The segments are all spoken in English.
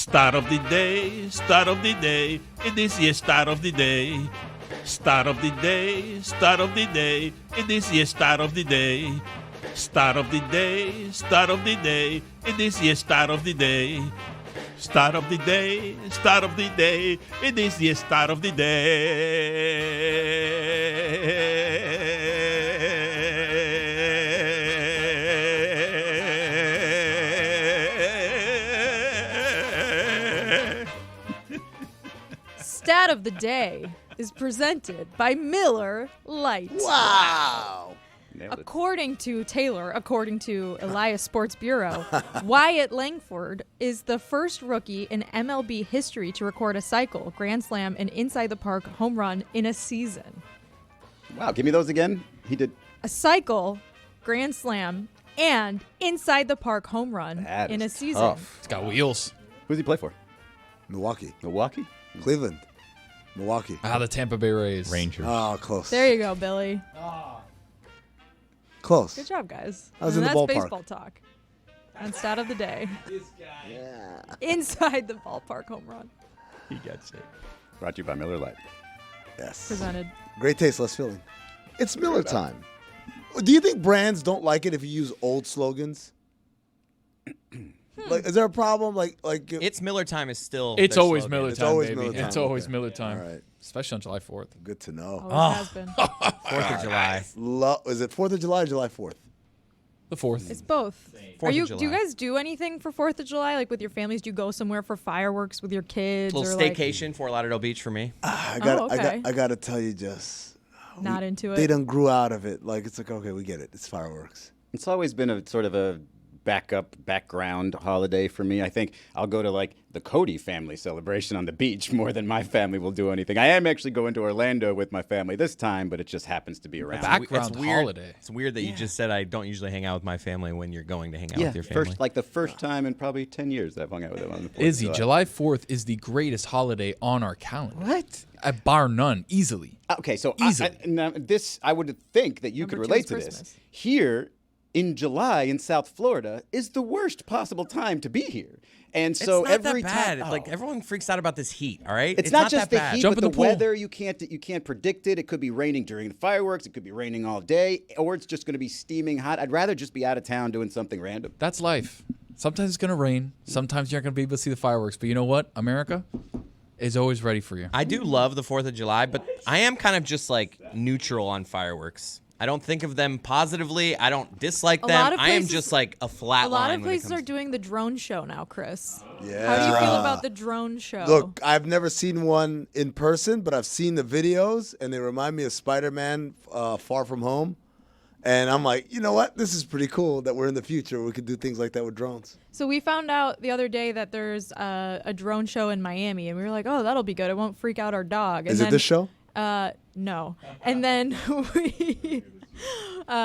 Start of the day, start of the day, it is the start of the day. Start of the day, start of the day, it is the start of the day. Start of the day, start of the day, it is the start of the day. Start of the day, start of the day, it is the start of the day. Stat of the day is presented by Miller Lite. Wow. According to Taylor, according to Elias Sports Bureau, Wyatt Langford is the first rookie in MLB history to record a cycle, grand slam, and inside-the-park home run in a season. Wow, give me those again. He did. A cycle, grand slam, and inside-the-park home run in a season. Tough. It's got wheels. Who does he play for? Milwaukee. Milwaukee? Cleveland. Milwaukee. The Tampa Bay Rays. Rangers. Oh, close. There you go, Billy. Close. Good job, guys. I was in the that's ballpark. baseball talk. And stat of the day. This guy. Yeah. Inside the ballpark home run. He gets it. Brought to you by Miller Lite. Yes. Presented. Great taste, less filling. It's Miller time. Do you think brands don't like it if you use old slogans? Like, is there a problem? Like It's Miller time is still. It's their always slogan. Miller It's time, always baby. Miller time. It's always Okay. Miller time. All right. Especially on July 4th. Good to know. Always has been. 4th of July. Is it 4th of July or July 4th? The 4th. It's both. Fourth of Do you July. guys do anything for 4th of July? Like with your families? Do you go somewhere for fireworks with your kids? Little or like staycation, Fort Lauderdale Beach for me. I okay. got to tell you, just not into they it? done grew out of it. Like, it's like, okay, we get it. It's fireworks. It's always been a sort of a background holiday for me. I think I'll go to like the Cody family celebration on the beach more than my family will do anything. I am actually going to Orlando with my family this time, but it just happens to be around. Background weird. holiday. It's weird that you just said I don't usually hang out with my family when you're going to hang out with your family. the first time in probably 10 years that I've hung out with them on the 4th of Izzy, July. July 4th is the greatest holiday on our calendar. What? Bar none, easily. Okay, so Easily. I would think that you could Number relate 2 to is this. Christmas. Here in July in South Florida is the worst possible time to be here. And so it's not every that bad. time Like everyone freaks out about this heat, all right? It's not just that the bad. heat, Jump but in the the pool. weather. You can't predict it. It could be raining during the fireworks. It could be raining all day, or it's just going to be steaming hot. I'd rather just be out of town doing something random. That's life. Sometimes it's going to rain. Sometimes you're not going to be able to see the fireworks. But you know what? America is always ready for you. I do love the 4th of July, but I am kind of just like neutral on fireworks. I don't think of them positively. I don't dislike A them. lot of I am places- just like a flat A lot line of when it places are comes- doing the drone show now, Chris. Yeah. How do you feel about the drone show? Look, I've never seen one in person, but I've seen the videos, and they remind me of Spider-Man Far From Home. And I'm like, you know what? This is pretty cool that we're in the future. We could do things like that with drones. So we found out the other day that there's a drone show in Miami, and we were like, oh, that'll be good. It won't freak out our dog. And Is then, it this show? No. And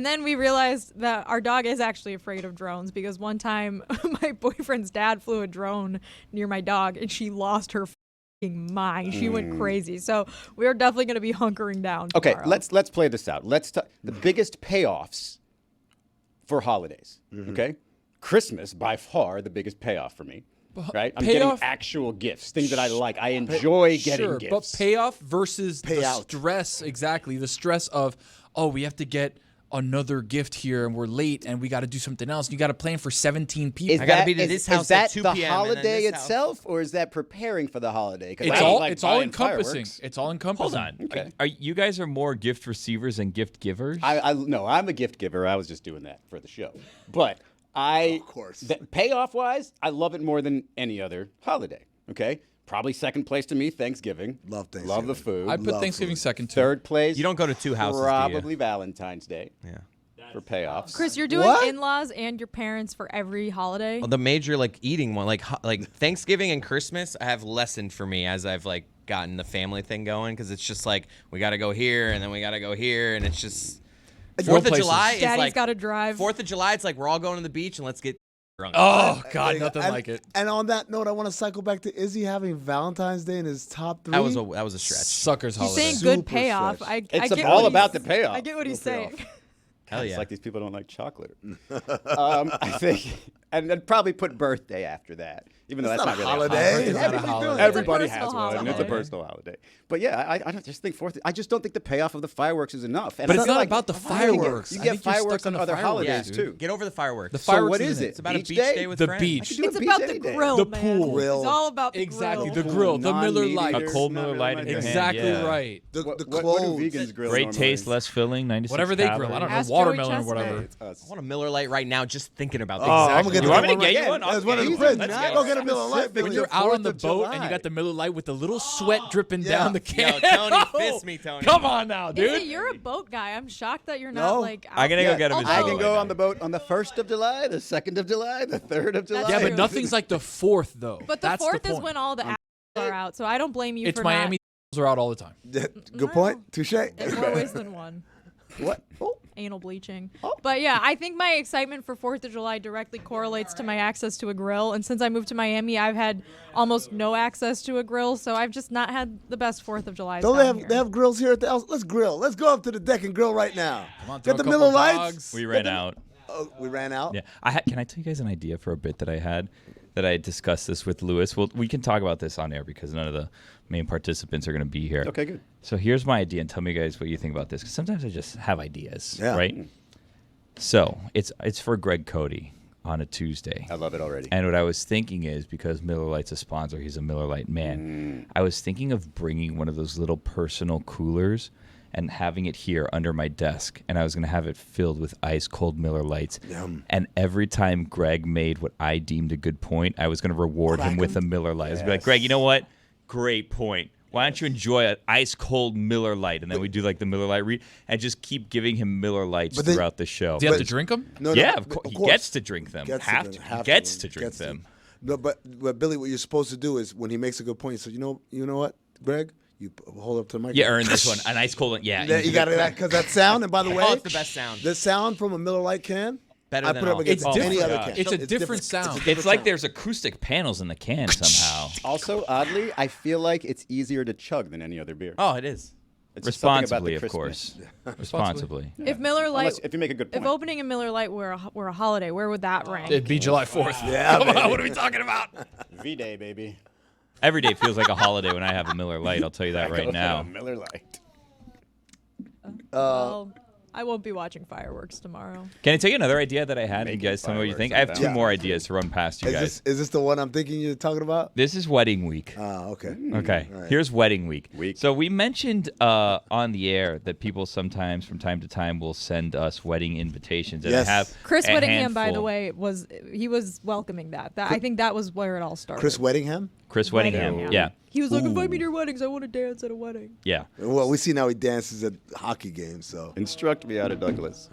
then we realized that our dog is actually afraid of drones because one time my boyfriend's dad flew a drone near my dog and she lost her f***ing mind. She went crazy. So we're definitely going to be hunkering down Okay, tomorrow. let's play this out. Let's talk the biggest payoffs for holidays. Okay, Christmas by far the biggest payoff for me. Right, I'm getting payoff- actual gifts, things that I like. I enjoy getting Sure, gifts. but payoff versus the Payout. stress, exactly. The stress of, oh, we have to get another gift here and we're late and we got to do something else. You got to plan for 17 people. I gotta be to this house is that at 2 the p.m. and then holiday this house. itself, or is that preparing for the holiday? 'Cause I It's don't all like it's all buying encompassing. fireworks. It's all encompassing. Hold on. Okay. Are you guys are more gift receivers than gift givers? No, I'm a gift giver. I was just doing that for the show. But Of course. Payoff wise, I love it more than any other holiday. Okay, probably second place to me, Thanksgiving. Love Love Thanksgiving. the food. I put Love Thanksgiving food. second too. Third place. You don't go to two houses, do you? Probably Valentine's Day. Yeah. For payoffs. Chris, you're doing What? in-laws and your parents for every holiday? Well, the major like eating one, like Thanksgiving and Christmas, have lessened for me as I've like gotten the family thing going because it's just like we got to go here and then we got to go here and it's just Fourth of places. July is Daddy's like got to drive. 4th of July. It's like we're all going to the beach and let's get drunk. Oh, God, And- nothing and- like it. And on that note, I want to cycle back to Izzy having Valentine's Day in his top 3. that was a stretch. Suckers He's holiday. saying Super good payoff. stretch. I It's get all what about he's- the payoff. I get what he's No saying. payoff. Hell It's yeah. like these people don't like chocolate. I think And then probably put birthday after that, even though It's that's not not a really holiday. a It's holiday. not a holiday. Everybody It's a has personal one. It's a holiday. personal holiday. But yeah, I don't just think I just don't think the payoff of the fireworks is enough. And But I it's feel not like about the fireworks. You I get think you're stuck fireworks on the other fireworks, holidays dude. too. Get over the fireworks. The So fireworks what isn't is it. it? It's about a beach day with The friends. beach. Do a It's beach about any the day. grill, The man. pool. Grill. It's all about the Exactly. grill. The grill, the Miller Non-meat Lite. A eaters, cold not Miller really Lite my in your thing. hand. Exactly Yeah. right. The What do clothes. vegans grill Great normally? taste, less filling, 96 Whatever they grill. calories. I don't know. Ask Watermelon Joey or whatever. Chestnut. I want a Miller Lite right now just thinking about Oh, this. I'm gonna get You the want me to one get you again. one? That's one of the Let's fridge. go. Go get a Miller Lite. When Billy. you're out on the 4th of boat and you July. got the Miller Lite with the little sweat dripping Yeah. down the Yo, can. Tony, fist me, Tony. Come on now, Izzy, dude. you're a boat guy. I'm shocked that you're No. not like. Out I'm gonna go get him. Although- I can go on the boat on the 1st of July, the 2nd of July, the 3rd of July. That's Yeah, true. but nothing's like the 4th though. But the That's 4th is point. when all the apples are out, so I don't blame you It's for Miami are out all the time. Good point. Touche. not. In more ways than one. What? Oh. Anal bleaching. Oh. But yeah, I think my excitement for 4th of July directly correlates to my access to a grill. And since I moved to Miami, I've had almost no access to a grill, so I've just not had the best 4th of July. Don't they have grills here at the house? Let's grill. Let's go up to the deck and grill right now. Come on, throw Get a the couple Miller Lights. dogs. We ran out. Oh, we ran out. Yeah, can I tell you guys an idea for a bit that I had that I discussed this with Lewis? Well, we can talk about this on air because none of the main participants are going to be here. Okay, good. So here's my idea, and tell me guys what you think about this. Because sometimes I just have ideas, Yeah. right? So it's for Greg Cody on a Tuesday. I love it already. And what I was thinking is, because Miller Lite's a sponsor, he's a Miller Lite man. I was thinking of bringing one of those little personal coolers and having it here under my desk. And I was going to have it filled with ice cold Miller Lights. Yum. And every time Greg made what I deemed a good point, I was going to reward him with a Miller Lite. I was gonna be like, Greg, you know what? Great point. Why don't you enjoy an ice cold Miller Lite? And then we do like the Miller Lite read and just keep giving him Miller Lights But then- throughout the show. Do you have to drink them? No, Yeah, no, of course. of He course. gets to drink them. Gets Have to to. drink- He have gets to to drink gets to. them. No, but Billy, what you're supposed to do is when he makes a good point, so you know what, Greg, you hold up to the microphone. You earned this one. An ice cold one. Yeah. Yeah, you got it because that sound. And by the way, Oh, it's the best sound. The sound from a Miller Lite can. Better I than put it up all. against It's any different. other can. It's a different sound. It's like there's acoustic panels in the can somehow. Also, oddly, I feel like it's easier to chug than any other beer. Oh, it is. It's just something about Responsibly, the of crispness. course. Responsibly. If Miller Lite, Unless, if you make a good point. if opening a Miller Lite were a holiday, where would that rank? It'd be July 4th. Yeah, Come on, baby. what are we talking about? V-Day, baby. Every day feels like a holiday when I have a Miller Lite. I'll tell you that Go right with now. a Miller Lite. Well, I won't be watching fireworks tomorrow. Can I tell you another idea that I had? You Making guys tell me what you fireworks think. I have on two that. more ideas to run past you guys. Is this the one I'm thinking you're talking about? This is wedding week. Okay. Okay, All right. here's wedding week. Week. So we mentioned on the air that people sometimes, from time to time, will send us wedding invitations. And Yes. I have Chris a Whittingham, by the handful. way, was welcoming that. I think that was where it all started. Chris Weddingham? Chris Whittingham. Whittingham. Yeah, He was like, invite me to your weddings. I want to dance at a wedding. yeah. Well, we see now he dances at hockey games, so. Instruct me out of Douglas.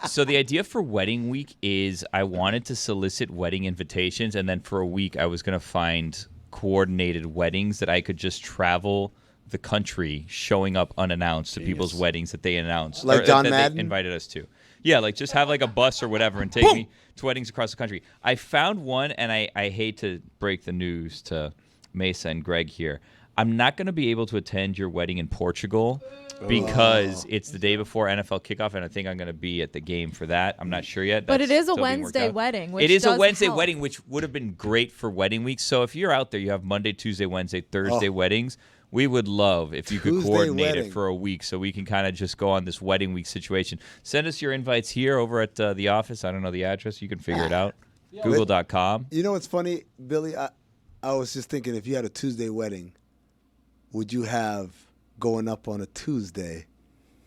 So the idea for wedding week is I wanted to solicit wedding invitations, and then for a week I was going to find coordinated weddings that I could just travel the country showing up unannounced to people's weddings that they announced. Like or, John that Madden? they invited us to. Yeah, like just have like a bus or whatever and take me to weddings across the country. I found one, and I hate to break the news to Mesa and Greg here. I'm not going to be able to attend your wedding in Portugal because it's the day before NFL kickoff, and I think I'm going to be at the game for that. I'm not sure yet. But That's it is a still being worked Wednesday out. wedding, which It is a does Wednesday help. wedding, which would have been great for wedding week. So if you're out there, you have Monday, Tuesday, Wednesday, Thursday weddings. We would love if you could Tuesday coordinate wedding. it for a week so we can kind of just go on this wedding week situation. Send us your invites here over at the office. I don't know the address. You can figure it out. Google.com. You know what's funny, Billy? I was just thinking if you had a Tuesday wedding, would you have going up on a Tuesday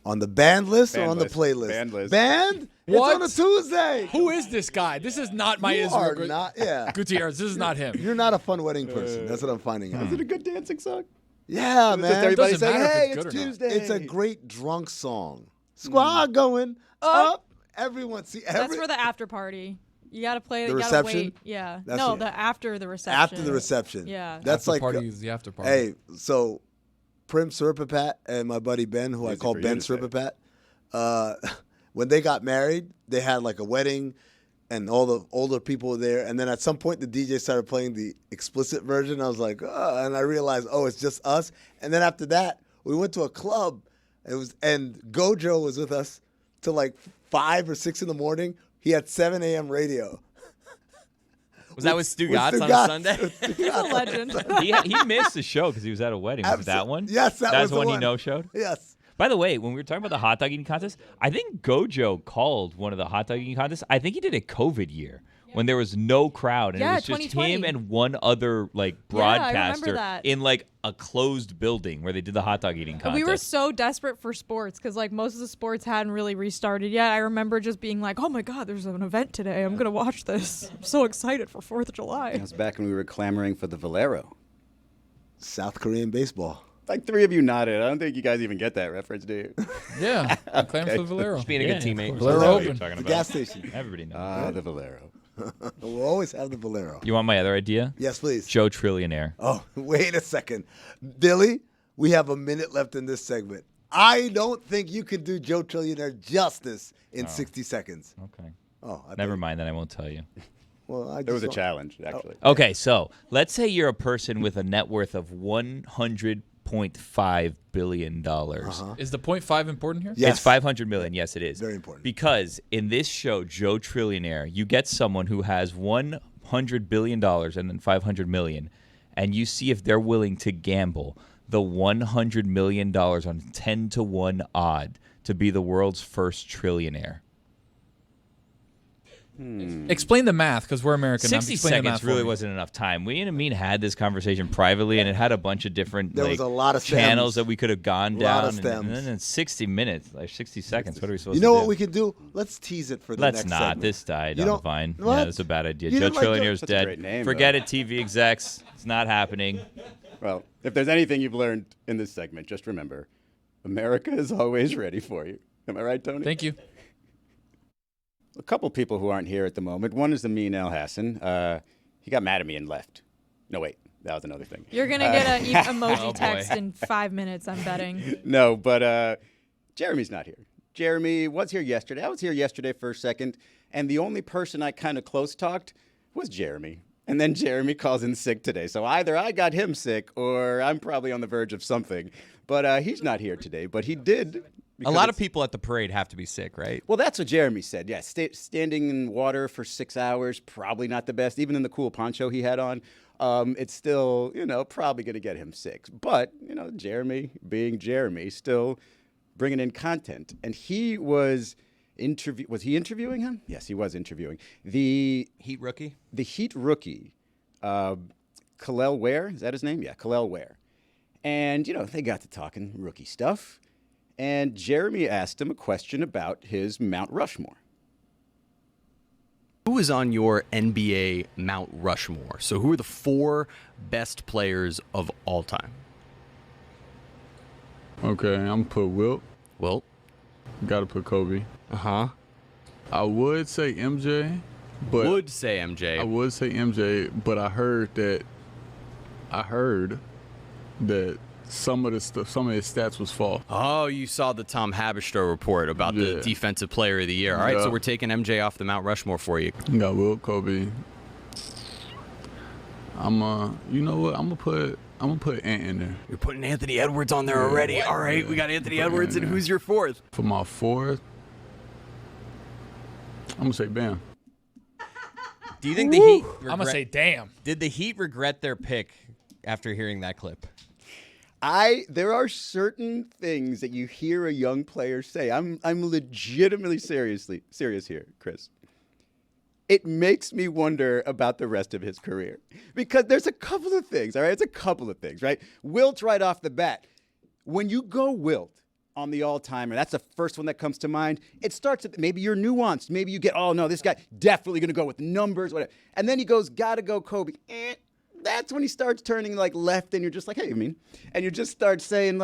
on the band list or Band on the list. playlist? Band list. Band? What? It's on a Tuesday. Who is this guy? This is not my You Israel. are not, yeah. Gutierrez, this is not him. You're not a fun wedding person. That's what I'm finding out. Is it a good dancing song? Yeah, Just man. everybody Doesn't saying, matter if hey, it's it's good or not. Tuesday. It's a great drunk song. Squad going up. Everyone see That's for the after party. You gotta play. The You gotta reception? wait. Yeah. That's no, what- the after the reception. after the reception. Yeah. That's After like party is the after party. Hey, so Prim Sirpapat and my buddy Ben, who I Easy call for you Ben to say. Sirpapat, when they got married, they had like a wedding and all the older people were there. And then at some point, the DJ started playing the explicit version. I was like, oh, and I realized, oh, it's just us. And then after that, we went to a club. And Gojo was with us till like 5 or 6 in the morning. He had 7 a.m. radio. Was that with Stu With Gatz Stu on Gatz. a Sunday? He's a legend. He missed the show because he was at a wedding. Was it that one? Yes, that was the the one he one. no-showed? Yes. By the way, when we were talking about the hot dog eating contest, I think Gojo called one of the hot dog eating contests. I think he did a COVID year when there was no crowd and it Yeah, was just 2020. him and one other I remember broadcaster that. in a closed building where they did the hot dog eating contest. We were so desperate for sports because most of the sports hadn't really restarted yet. I remember just being like, "Oh my God, there's an event today! I'm gonna watch this! I'm so excited for 4th of July." That was back when we were clamoring for the Valero. South Korean baseball. Like 3 of you nodded. I don't think you guys even get that reference, do you? Yeah, I'm claiming for the Valero. Just being a good teammate. I Valero know what you're Open. talking The about. gas station. Everybody knows. Ah, the Valero. We'll always have the Valero. You want my other idea? Yes, please. Joe Trillionaire. Oh, wait a second. Billy, we have a minute left in this segment. I don't think you can do Joe Trillionaire justice in 60 seconds. Okay. Oh, Never mind, then I won't tell you. Well, There was a challenge, actually. Okay, so let's say you're a person with a net worth of $100.5 billion. Is the 0.5 important here? Yes. It's 500 million. Yes, it is. Very important. Because in this show, Joe Trillionaire, you get someone who has $100 billion and then 500 million, and you see if they're willing to gamble the $100 million on 10-1 odd to be the world's first trillionaire. Explain the math, because we're American. 60 Explain the math seconds for really me. wasn't enough time. We and Amin had this conversation privately, and it had a bunch of different There was a lot of stems. channels that we could have gone A down. lot of and stems. then in 60 minutes, 60 seconds, what are we supposed You to know do? what we can do? Let's tease it for the Let's next not. segment. This died You on the don't- vine. What? Yeah, that's a bad idea. You Joe didn't like Trillionaire's That's a dead. great name, Forget though. it, TV execs. It's not happening. Well, if there's anything you've learned in this segment, just remember, America is always ready for you. Am I right, Tony? Thank you. A couple people who aren't here at the moment. One is Amin El Hassan. He got mad at me and left. No, wait. That was another thing. You're gonna get an emoji Oh, boy. text in 5 minutes. I'm betting. No, but Jeremy's not here. Jeremy was here yesterday. I was here yesterday for a second, and the only person I kind of close talked was Jeremy. And then Jeremy calls in sick today. So either I got him sick or I'm probably on the verge of something. But he's not here today. But he did. A lot of people at the parade have to be sick, right? Well, that's what Jeremy said. Yeah, standing in water for 6 hours, probably not the best. Even in the cool poncho he had on, it's still, probably going to get him sick. But, Jeremy being Jeremy, still bringing in content. And he was was he interviewing him? Yes, he was interviewing. The Heat rookie? Heat rookie, Kel'el Ware, is that his name? Yeah, Kel'el Ware. And, they got to talking rookie stuff. And Jeremy asked him a question about his Mount Rushmore. Who is on your NBA Mount Rushmore? So who are the 4 best players of all time? Okay, I'm put Wilt. Wilt. Got to put Kobe. Uh-huh. I would say MJ, but Would say MJ. I would say MJ, but I heard that some of his stats was false. Oh, you saw the Tom Haberstroh report about the Yeah. Defensive Player of the Year. All right, Yeah. so we're taking MJ off the Mount Rushmore for you. You got Wilt, Kobe. You know what? I'm gonna put Ant in there You're putting Anthony Edwards on there already. All right, we got Anthony Edwards, and who's your 4th? for my 4th. I'm gonna say Bam. Do you think the Heat I'm going to say, damn. did the Heat regret their pick after hearing that clip? There are certain things that you hear a young player say. I'm legitimately serious here, Chris. It makes me wonder about the rest of his career. Because there's a couple of things, all right? It's a couple of things, right? Wilt right off the bat. When you go Wilt on the all-timer, that's the first one that comes to mind. It starts at maybe you're nuanced. Maybe you get, oh, no, this guy definitely going to go with numbers, whatever. And then he goes, gotta go Kobe. That's when he starts turning left, and you're just like, hey, and you just start saying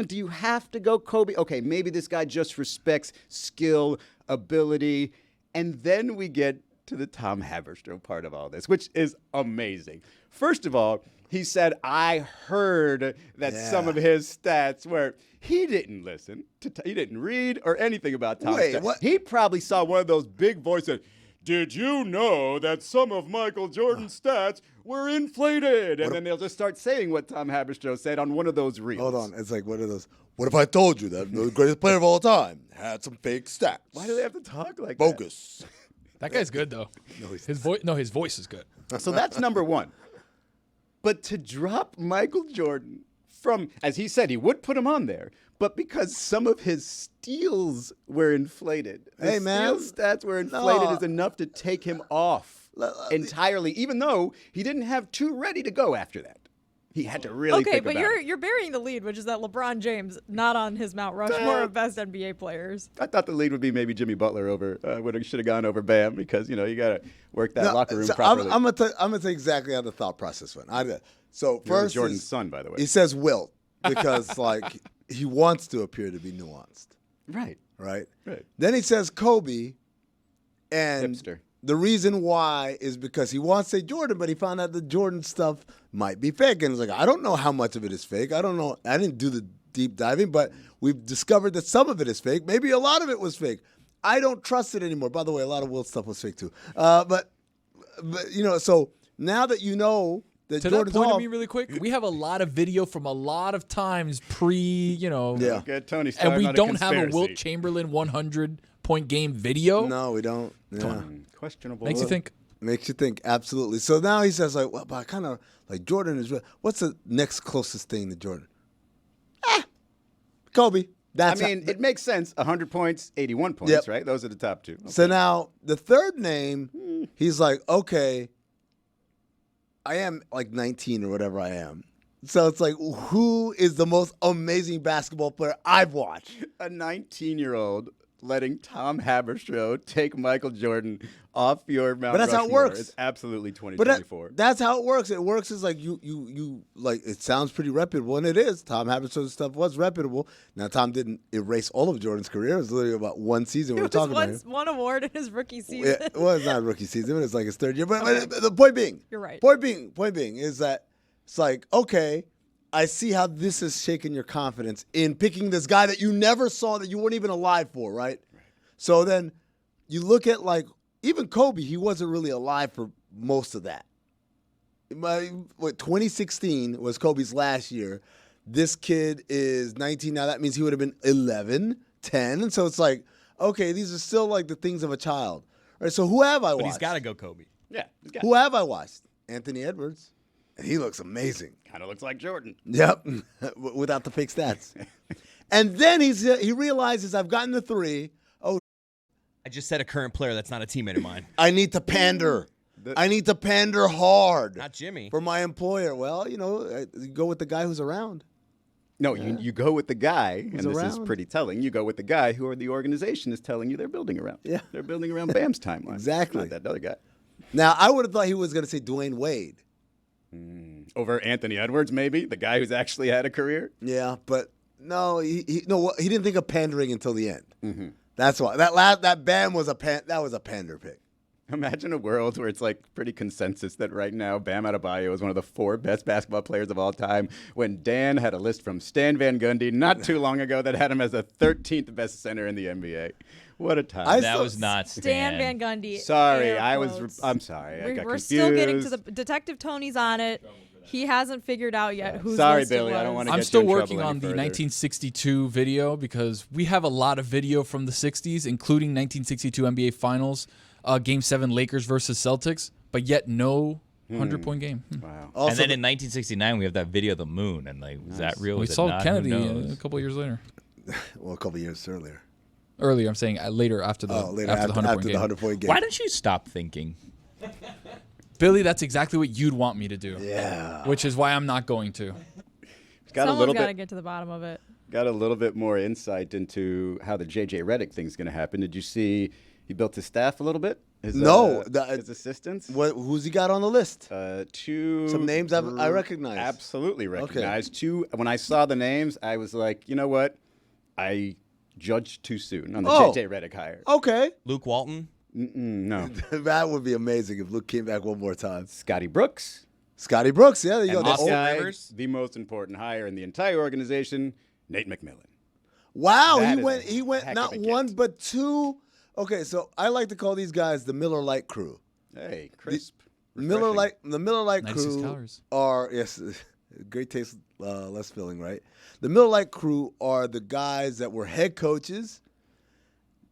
do you have to go Kobe? Okay, maybe this guy just respects skill, ability, and then we get to the Tom Haberstroh part of all this, which is amazing. First of all, he said, I heard that some of his stats were, he didn't listen, he didn't read or anything about Tom's Wait, stats. what? He probably saw one of those big voices. Did you know that some of Michael Jordan's stats were inflated? And then they'll just start saying what Tom Haberstroh said on one of those reels. Hold on. It's like one of those. What if I told you that the greatest player of all time had some fake stats? Why do they have to talk like Bogus. That guy's good though. His voice is good. So that's number one. But to drop Michael Jordan from, as he said, he would put him on there, but because some of his steals were inflated. Hey, man. Steal stats were inflated No. is enough to take him off entirely, even though he didn't have two ready to go after that. He had to really Okay, think but about it. you're burying the lead, which is that LeBron James not on his Mount Rushmore of best NBA players. I thought the lead would be maybe Jimmy Butler over, should have gone over Bam because, you got to work that locker room so properly. I'm gonna tell you exactly how the thought process went. So You're first, Jordan's son, by the way. he says Wilt because like he wants to appear to be nuanced, Right. right? Right. Then he says Kobe, and Hipster. the reason why is because he wants to say Jordan, but he found out the Jordan stuff might be fake, and he's like, I don't know how much of it is fake. I don't know. I didn't do the deep diving, but we've discovered that some of it is fake. Maybe a lot of it was fake. I don't trust it anymore. By the way, a lot of Wilt stuff was fake too. But so now that you know that To Jordan's that point off, of me really quick, we have a lot of video from a lot of times Yeah. Get Tony and started we on don't have a conspiracy. Wilt Chamberlain 100-point game video. no, we don't. Yeah. Questionable. Makes you think. Makes you think, absolutely. So now he says, like, well, but I kind of like Jordan is real. What's the next closest thing to Jordan? Kobe. That's it makes sense. 100 points, 81 points, Yep. right? Those are the top two. So now the third name, he's like, okay, I am like 19 or whatever I am. So it's like, who is the most amazing basketball player I've watched? A 19-year-old letting Tom Haberstroh take Michael Jordan off your Mount But that's how it Rushmore works. is absolutely But 2024. that's how it works. It works is like you like it sounds pretty reputable, and it is. Tom Haberstroh's stuff was reputable. Now Tom didn't erase all of Jordan's career. It was literally about one season we were It talking was about. one award in his rookie season. Yeah, well, it's not rookie season, but it's like his third year. But the point being, You're right. Point being is that it's like, okay, I see how this has shaken your confidence in picking this guy that you never saw, that you weren't even alive for, right? So then you look at like even Kobe, he wasn't really alive for most of that. 2016 was Kobe's last year. This kid is 19 now. That means he would have been 11, 10. And so it's like, okay, these are still like the things of a child. All right, so who have I watched? But he's got to go Kobe. Yeah. he's got- Who have I watched? Anthony Edwards. And he looks amazing. Kind of looks like Jordan. Yep, without the fake stats. And then he realizes I've gotten the three. Oh, I just said a current player that's not a teammate of mine. I need to pander. I need to pander hard. Not Jimmy. For my employer. Well, you go with the guy who's around. No, you go with the guy, and this is around. pretty telling. You go with the guy who the organization is telling you they're building around. Yeah. They're building around Bam's timeline. Exactly. Not that other guy. Now, I would have thought he was going to say Dwayne Wade. Over Anthony Edwards, maybe, the guy who's actually had a career. Yeah, but no, he didn't think of pandering until the end. Mm-hmm. That's why that Bam was a pander pick. Imagine a world where it's like pretty consensus that right now Bam Adebayo is one of the 4 best basketball players of all time, when Dan had a list from Stan Van Gundy not too long ago that had him as the 13th best center in the NBA. What a time. That was not Stan Van Gundy. Sorry, air I'm quotes. sorry. I got We're confused. still getting to the Detective Tony's on it. He hasn't figured out yet who's Sorry, Billy, I don't want wanna I'm get still you in working trouble on any the further. 1962 video because we have a lot of video from the 60s, including 1962 NBA Finals, Game 7 Lakers versus Celtics, but yet no 100-point game. Wow. Also, and then in 1969, we have that video of the moon. And like, was that real? We Was it saw not? Who Kennedy knows? a couple years later. well, a couple years earlier. Earlier, I'm saying later after the After the 100-point game. 100-point game. Why don't you stop thinking? Billy, that's exactly what you'd want me to do. Yeah. Which is why I'm not going to. Someone's got to get to the bottom of it. Got a little bit more insight into how the J.J. Redick thing's going to happen. Did you see he built his staff a little bit? His assistants? Who's he got on the list? Two. Some names I recognize. Absolutely recognize. Two. When I saw the names, I was like, you know what? I judged too soon on the J.J. Redick hire. Okay. Luke Walton. No. That would be amazing if Luke came back one more time. Scotty Brooks. Scotty Brooks, yeah, there you And go. this guy, Rivers. the most important hire in the entire organization, Nate McMillan. Wow, That he is went a heck not of a one get. but two. Okay, so I like to call these guys the Miller Lite crew. Hey, crisp. The refreshing. Miller Lite 96 crew calories. are great taste, less filling, right? The Miller Lite crew are the guys that were head coaches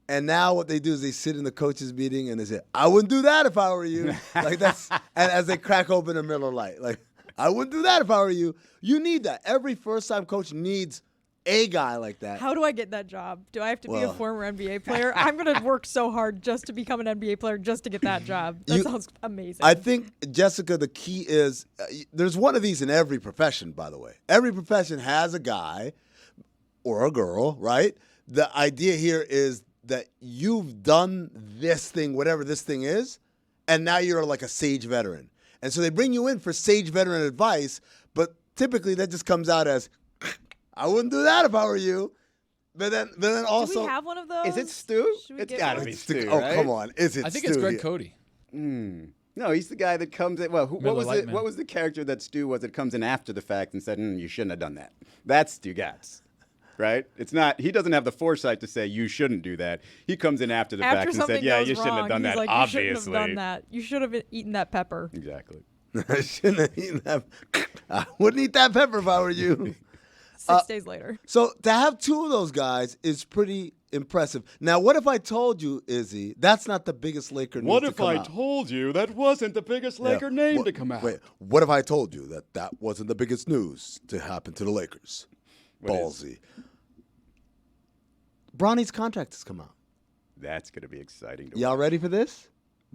And now what they do is they sit in the coaches meeting and they say, "I wouldn't do that if I were you." Like that's and as they crack open a Miller Lite, like I wouldn't do that if I were you. You need that. Every first-time coach needs a guy like that. How do I get that job? Do I have to be a Well. former NBA player? I'm going to work so hard just to become an NBA player just to get that job. That sounds amazing. I think, Jessica, the key is there's one of these in every profession, by the way. Every profession has a guy or a girl, right? The idea here is that you've done this thing, whatever this thing is, and now you're like a sage veteran. And so they bring you in for sage veteran advice, but typically that just comes out as, I wouldn't do that if I were you. But then also, do we have one of those? Is it Stu? Should we It's get got to one? be Stu, oh, right? come on. Is it I think Stu it's Greg here? Cody. No, he's the guy that comes in. Well, what Miller was Lite it? man. What was the character that Stu was that comes in after the fact and said, "You shouldn't have done that"? That's Stu Gatz, right? It's not. He doesn't have the foresight to say you shouldn't do that. He comes in after the After fact and something said, "Yeah, goes you shouldn't wrong, have done he's that." like, Obviously, you shouldn't have done that. You should have eaten that pepper. Exactly. I shouldn't have eaten that. I wouldn't eat that pepper if I were you. 6 days later. So to have two of those guys is pretty impressive. Now, what if I told you, Izzy, that's not the biggest Laker news to come out? told you that wasn't the biggest Yeah. Wait, what if I told you that wasn't the biggest news to happen to the Lakers? What is? Ballsy. Bronny's contract has come out. That's gonna be exciting. To Y'all ready for this?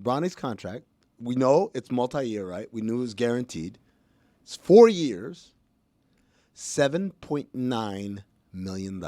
Bronny's contract. We know it's multi-year, right? We knew it was guaranteed. It's 4 years, $7.9 million.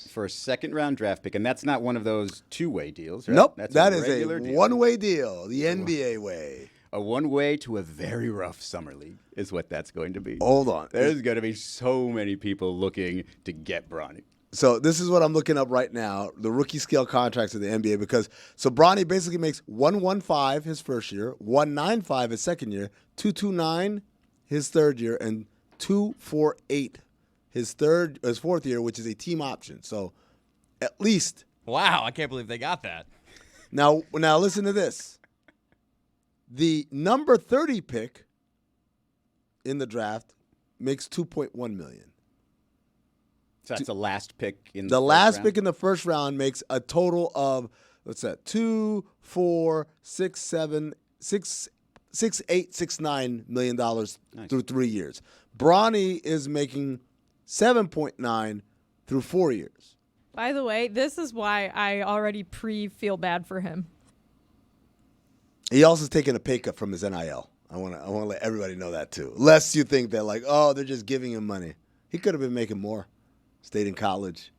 for a second-round draft pick, and that's not one of those two-way deals, right? Nope, That's that is regular a deal. one-way deal, the NBA way. A one-way to a very rough summer league is what that's going to be. Hold on. There's going to be so many people looking to get Bronny. So this is what I'm looking up right now, the rookie scale contracts of the NBA, because so Bronny basically makes 115 his first year, 195 his second year, 229 his third year, and 248 his fourth year, which is a team option. So at least Wow, I can't believe they got that. now listen to this. The number 30 pick in the draft makes 2.1 million. So that's the last pick in The first last round? pick in the first round makes a total of what's that? 2, 4, 6, 7, 6, 8, 6, $9 million through 3 years. Bronny is making 7.9 through 4 years. By the way, this is why I already feel bad for him. He also is taking a pay cut from his NIL. I want to let everybody know that too. Lest you think that like, oh, they're just giving him money. He could have been making more. Stayed in college.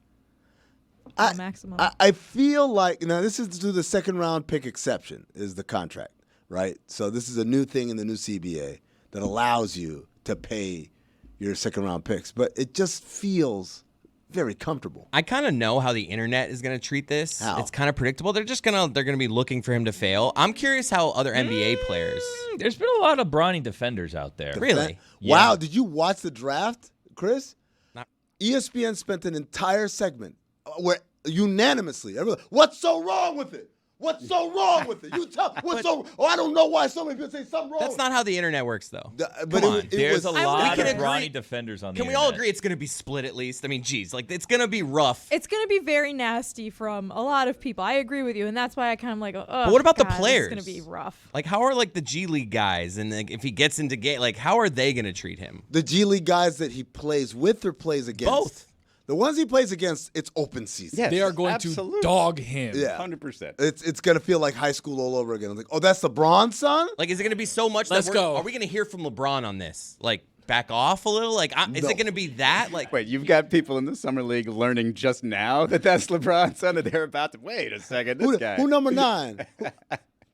Maximum. I feel like now this is to the second round pick exception is the contract, right? So this is a new thing in the new CBA that allows you to pay your second round picks, but it just feels very comfortable. I kind of know how the internet is going to treat this. How? It's kind of predictable. They're going to be looking for him to fail. I'm curious how other NBA players. There's been a lot of Bronny defenders out there. Really? Wow, Yeah. did you watch the draft, Chris? Not- ESPN spent an entire segment where unanimously, everyone, what's so wrong with it? What's so wrong with it? You tell what's so. Oh, I don't know why so many people say something wrong. That's not how the internet works, though. But Come on. it There's was, a I lot can of agree. Bronny defenders on the Can we internet. all agree it's going to be split at least? I mean, geez, like it's going to be rough. It's going to be very nasty from a lot of people. I agree with you, and that's why I kind of like, oh, But what about the God, players? It's going to be rough. Like, how are like the G League guys, and like, if he gets into game, like, how are they going to treat him? the G League guys that he plays with or plays against? Both. The ones he plays against, it's open season. Yes, They are going absolutely. to dog him. Yeah. 100%. It's gonna feel like high school all over again. I'm like, oh, that's LeBron's son? Like, is it going to be so much Let's that go. are we going to hear from LeBron on this? Like, back off a little? Like, is No. it going to be that? Like, Wait, you've got people in the summer league learning just now that that's LeBron's son, and they're about to wait a second. This guy. Who number 9?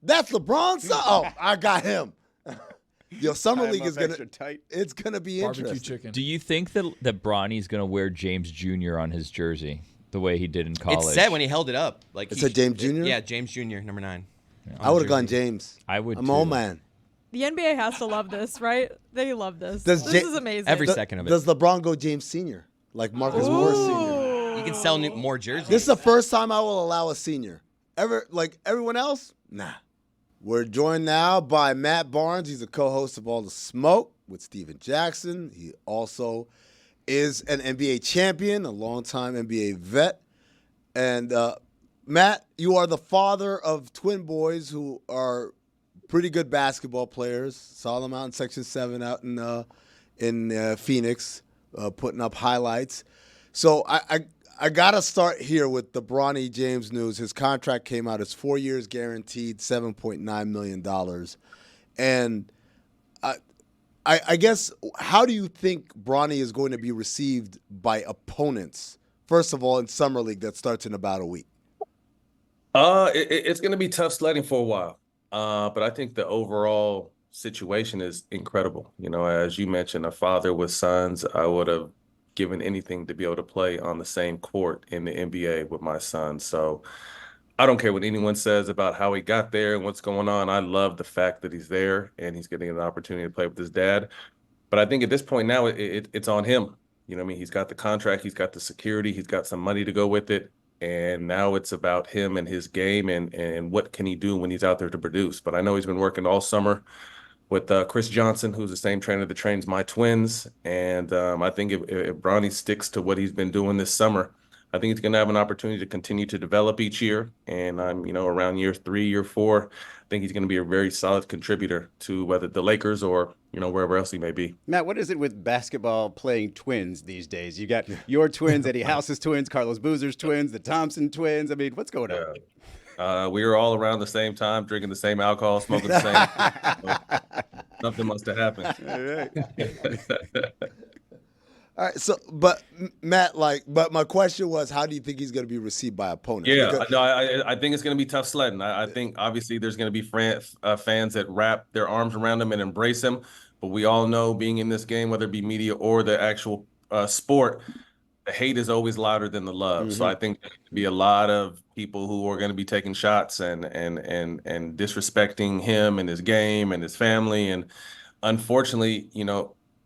That's LeBron's son? Oh, I got him. Yo, summer Tie him league up is gonna extra tight. it's gonna be Barbecue interesting. chicken. Do you think that Bronny's going to wear James Jr. on his jersey the way he did in college? it said when he held it up. Like, It said James Jr.? Yeah, James Jr., number 9. I would have gone James. I would I'm too. old man. The NBA has to love this, right? They love this. Does This Ja- is amazing. Every second of it. Does LeBron go James Senior like Marcus Morris Senior? You can sell more jerseys. This is the first time I will allow a senior. Ever like everyone else? Nah. We're joined now by Matt Barnes. He's a co-host of All the Smoke with Steven Jackson. He also is an NBA champion, a longtime NBA vet. And Matt, you are the father of twin boys who are pretty good basketball players. Saw them out in Section 7 out in Phoenix, putting up highlights. So I got to start here with the Bronny James news. His contract came out. It's 4 years guaranteed, $7.9 million. And I guess, how do you think Bronny is going to be received by opponents, first of all, in Summer League that starts in about a week? It's going to be tough sledding for a while. But I think the overall situation is incredible. You know, as you mentioned, a father with sons, I would have given anything to be able to play on the same court in the NBA with my son. So I don't care what anyone says about how he got there and what's going on. I love the fact that he's there and he's getting an opportunity to play with his dad. But I think at this point now, it's on him. You know what I mean? He's got the contract, he's got the security, he's got some money to go with it. And now it's about him and his game and what can he do when he's out there to produce. But I know he's been working all summer with Chris Johnson, who's the same trainer that trains my twins. And I think if Bronny sticks to what he's been doing this summer, I think he's going to have an opportunity to continue to develop each year. And around year 3, year 4, I think he's going to be a very solid contributor to whether the Lakers or, wherever else he may be. Matt, what is it with basketball playing twins these days? You got your twins, Eddie House's twins, Carlos Boozer's twins, the Thompson twins. I mean, what's going on? We were all around the same time, drinking the same alcohol, smoking the same. Something must have happened. All right. All right, so, but Matt, but my question was, how do you think he's going to be received by opponents? Yeah, no, I think it's going to be tough sledding. I think obviously there's going to be fans that wrap their arms around him and embrace him. But we all know, being in this game, whether it be media or the actual sport, the hate is always louder than the love. Mm-hmm. So I think there's going to be a lot of people who are going to be taking shots and disrespecting him and his game and his family. And unfortunately,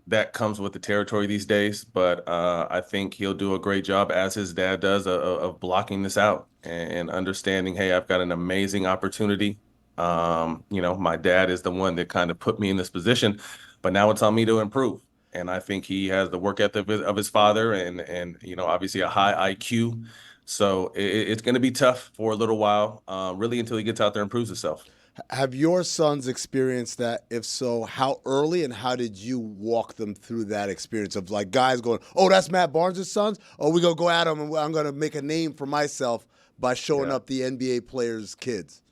that comes with the territory these days, but I think he'll do a great job, as his dad does, of blocking this out and understanding, hey, I've got an amazing opportunity. My dad is the one that kind of put me in this position, but now it's on me to improve. And I think he has the work ethic of his father and obviously a high IQ. So it's going to be tough for a little while, really until he gets out there and proves himself. Have your sons experienced that? If so, how early and how did you walk them through that experience of guys going, oh, that's Matt Barnes' sons? Oh, we're going to go at them and I'm going to make a name for myself by showing up the NBA players' kids?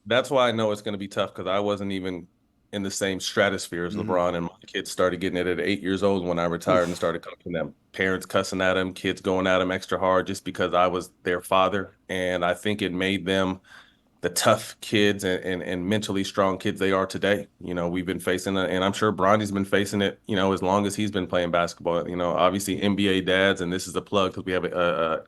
That's why I know it's going to be tough, because I wasn't even in the same stratosphere as LeBron, and my kids started getting it at 8 years old when I retired and started coaching them. Parents cussing at them, kids going at them extra hard just because I was their father. And I think it made them the tough kids and mentally strong kids they are today. We've been facing it, and I'm sure Bronny's been facing it, as long as he's been playing basketball. Obviously NBA dads, and this is a plug because we have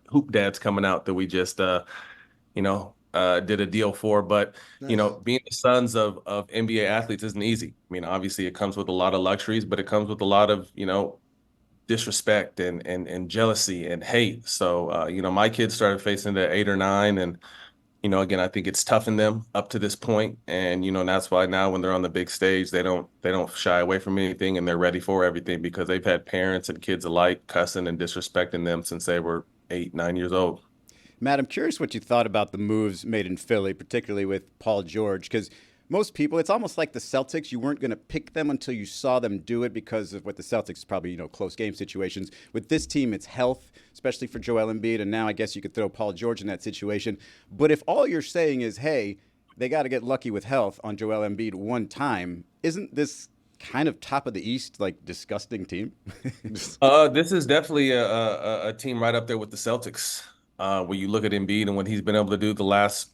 hoop dads coming out that we just, did a deal for. But, Nice. Being the sons of NBA athletes isn't easy. I mean, obviously it comes with a lot of luxuries, but it comes with a lot of, disrespect and jealousy and hate. So, my kids started facing it at 8 or 9, and again, I think it's toughened them up to this point. And, that's why now when they're on the big stage, they don't shy away from anything, and they're ready for everything, because they've had parents and kids alike cussing and disrespecting them since they were 8, 9 years old. Matt, I'm curious what you thought about the moves made in Philly, particularly with Paul George, because most people, it's almost like the Celtics. You weren't going to pick them until you saw them do it because of what the Celtics probably, close game situations. With this team, it's health, especially for Joel Embiid. And now I guess you could throw Paul George in that situation. But if all you're saying is, hey, they got to get lucky with health on Joel Embiid one time, isn't this kind of top of the East, disgusting team? This is definitely a team right up there with the Celtics. When you look at Embiid and what he's been able to do the last,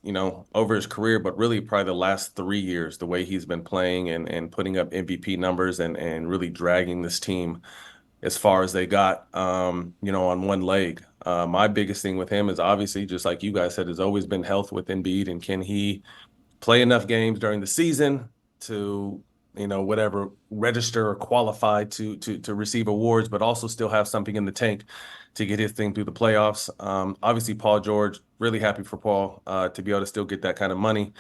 over his career, but really probably the last 3 years, the way he's been playing and putting up MVP numbers and really dragging this team as far as they got, on one leg. My biggest thing with him is obviously, just like you guys said, has always been health with Embiid, and can he play enough games during the season to, whatever, register or qualify to receive awards, but also still have something in the tank to get his thing through the playoffs. Obviously, Paul George, really happy for Paul to be able to still get that kind of money.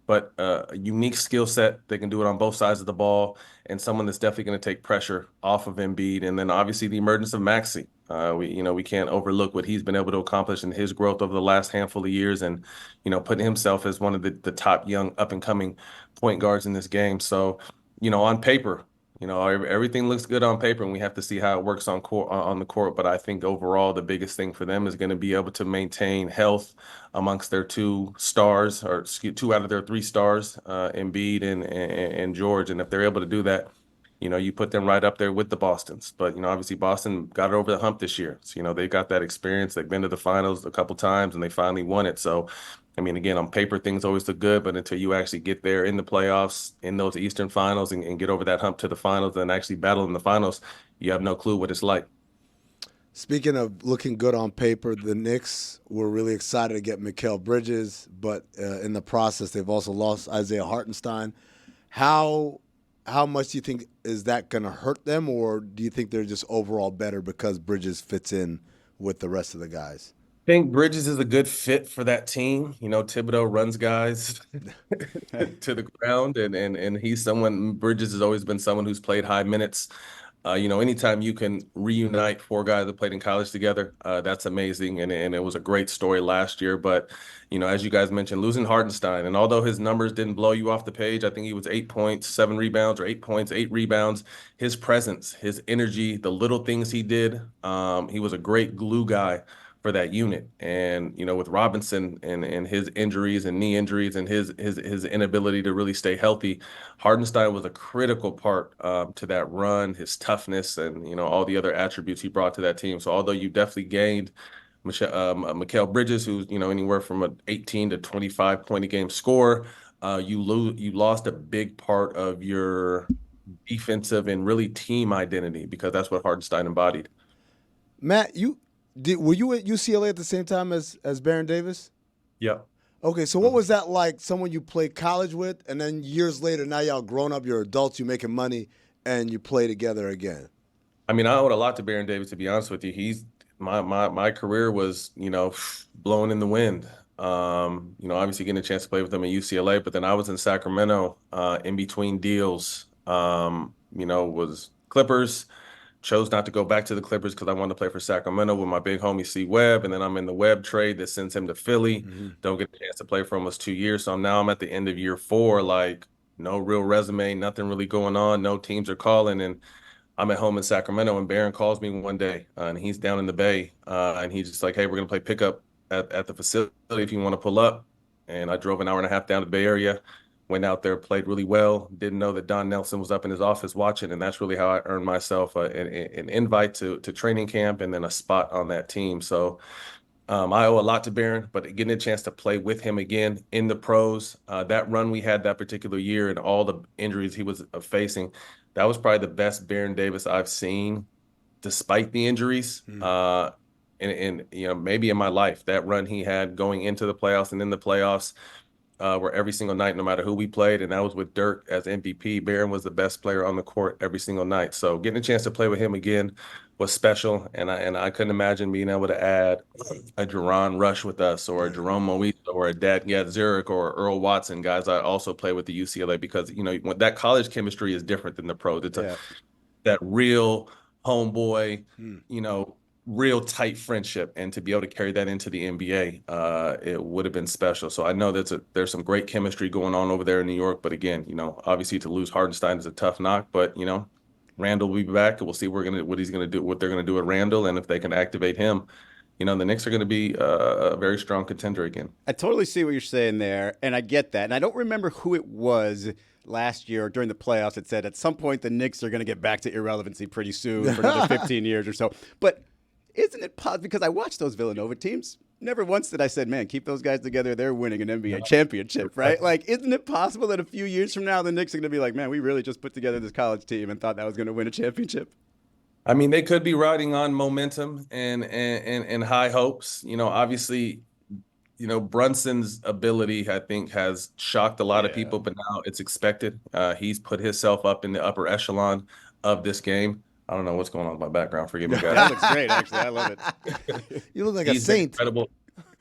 but a unique skill set. They can do it on both sides of the ball, and someone that's definitely going to take pressure off of Embiid. And then obviously the emergence of Maxey. We can't overlook what he's been able to accomplish in his growth over the last handful of years, and putting himself as one of the top young up and coming point guards in this game. So, on paper, everything looks good on paper, and we have to see how it works on the court. But I think overall, the biggest thing for them is going to be able to maintain health amongst their two stars, or two out of their three stars, Embiid and George. And if they're able to do that, you put them right up there with the Bostons. But obviously Boston got it over the hump this year. So they got that experience. They've been to the finals a couple times, and they finally won it. So, I mean, again, on paper, things always look good, but until you actually get there in the playoffs, in those Eastern finals, and get over that hump to the finals and actually battle in the finals, you have no clue what it's like. Speaking of looking good on paper, the Knicks were really excited to get Mikal Bridges, but in the process, they've also lost Isaiah Hartenstein. How much do you think is that going to hurt them, or do you think they're just overall better because Bridges fits in with the rest of the guys? I think Bridges is a good fit for that team. Thibodeau runs guys to the ground, and Bridges has always been someone who's played high minutes. Anytime you can reunite four guys that played in college together, that's amazing. And it was a great story last year. But, as you guys mentioned, losing Hartenstein, and although his numbers didn't blow you off the page, I think he was 8 points, 7 rebounds, or 8 points, 8 rebounds. His presence, his energy, the little things he did, he was a great glue guy for that unit. And with Robinson and his injuries and knee injuries and his inability to really stay healthy, Hardenstein was a critical part to that run, his toughness, and all the other attributes he brought to that team. So although you definitely gained Mikal Bridges, who's anywhere from an 18 to 25 point a game scorer, you lost a big part of your defensive and really team identity, because that's what Hardenstein embodied. Matt, were you at UCLA at the same time as Baron Davis? Yeah. Okay, so what was that like? Someone you played college with, and then years later, now y'all grown up, you're adults, you're making money, and you play together again. I mean, I owed a lot to Baron Davis, to be honest with you. He's my career was blowing in the wind. Obviously getting a chance to play with him at UCLA, but then I was in Sacramento in between deals. Was Clippers. Chose not to go back to the Clippers because I wanted to play for Sacramento with my big homie C Webb, and then I'm in the Webb trade that sends him to Philly. Don't get a chance to play for almost 2 years. So I'm at the end of year 4, like no real resume, nothing really going on, no teams are calling, and I'm at home in Sacramento, and Barron calls me one day, and he's down in the Bay, and he's just like, "Hey, we're gonna play pickup at the facility if you want to pull up." And I drove an hour and a half down to the Bay Area. Went out there, played really well. Didn't know that Don Nelson was up in his office watching, and that's really how I earned myself an invite to training camp and then a spot on that team. So I owe a lot to Barron, but getting a chance to play with him again in the pros, that run we had that particular year and all the injuries he was facing, that was probably the best Baron Davis I've seen, despite the injuries. And maybe in my life, that run he had going into the playoffs and in the playoffs, where every single night, no matter who we played, and that was with Dirk as MVP, Barron was the best player on the court every single night. So getting a chance to play with him again was special, and I couldn't imagine being able to add a Jerron Rush with us, or a Jerome Moise, or a Dad Zurich, or Earl Watson, guys I also play with the UCLA, because when that college chemistry is different than the pros. It's that real homeboy, real tight friendship, and to be able to carry that into the NBA, it would have been special. So I know there's some great chemistry going on over there in New York, but again, obviously to lose Hardenstein is a tough knock, but Randall will be back, and we'll see what they're gonna do with Randall, and if they can activate him, the Knicks are going to be a very strong contender again. I totally see what you're saying there, and I get that. And I don't remember who it was last year during the playoffs that said at some point the Knicks are going to get back to irrelevancy pretty soon for another 15 years or so. But isn't it possible? Because I watched those Villanova teams. Never once did I said, man, keep those guys together. They're winning an NBA championship, right? Like, isn't it possible that a few years from now the Knicks are going to be like, man, we really just put together this college team and thought that was going to win a championship? I mean, they could be riding on momentum and high hopes. Obviously, Brunson's ability, I think, has shocked a lot of people, but now it's expected. He's put himself up in the upper echelon of this game. I don't know what's going on with my background. Forgive me, guys. That looks great, actually. I love it. You look like a saint. Incredible.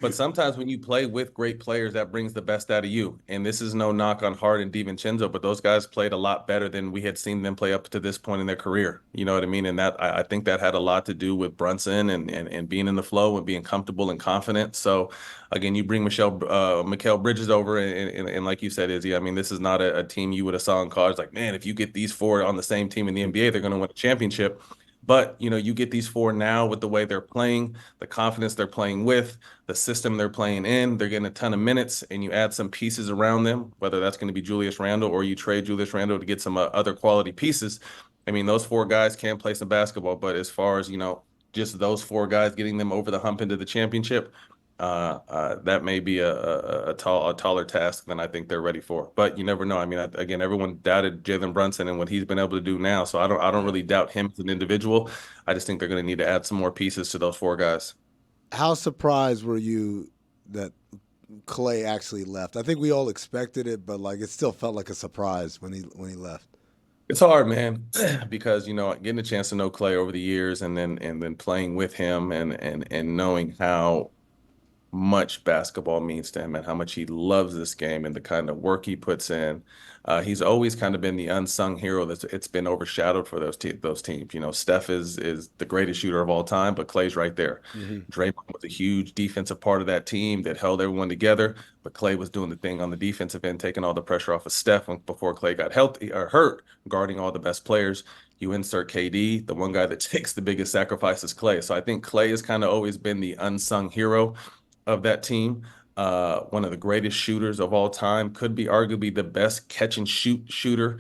But sometimes when you play with great players, that brings the best out of you. And this is no knock on Hart and DiVincenzo, but those guys played a lot better than we had seen them play up to this point in their career. You know what I mean? And that I think that had a lot to do with Brunson and being in the flow and being comfortable and confident. So again, you bring Mikal Bridges over, and like you said, Izzy, I mean, this is not a team you would have saw in college. Like, man, if you get these four on the same team in the NBA, they're going to win a championship. But, you get these four now with the way they're playing, the confidence they're playing with, the system they're playing in. They're getting a ton of minutes, and you add some pieces around them, whether that's going to be Julius Randle or you trade Julius Randle to get some other quality pieces. I mean, those four guys can play some basketball, but as far as, just those four guys getting them over the hump into the championship, that may be a taller task than I think they're ready for. But you never know. I mean, again, everyone doubted Jalen Brunson and what he's been able to do now. So I don't really doubt him as an individual. I just think they're going to need to add some more pieces to those four guys. How surprised were you that Klay actually left? I think we all expected it, but it still felt like a surprise when he left. It's hard, man, because getting a chance to know Klay over the years and then playing with him and knowing how much basketball means to him and how much he loves this game and the kind of work he puts in. He's always kind of been the unsung hero it's been overshadowed for those teams. Steph is the greatest shooter of all time, but Klay's right there. Draymond was a huge defensive part of that team that held everyone together, but Klay was doing the thing on the defensive end, taking all the pressure off of Steph before Klay got healthy or hurt, guarding all the best players. You insert KD, the one guy that takes the biggest sacrifice is Klay. So I think Klay has kind of always been the unsung hero of that team. One of the greatest shooters of all time, could be arguably the best catch and shoot shooter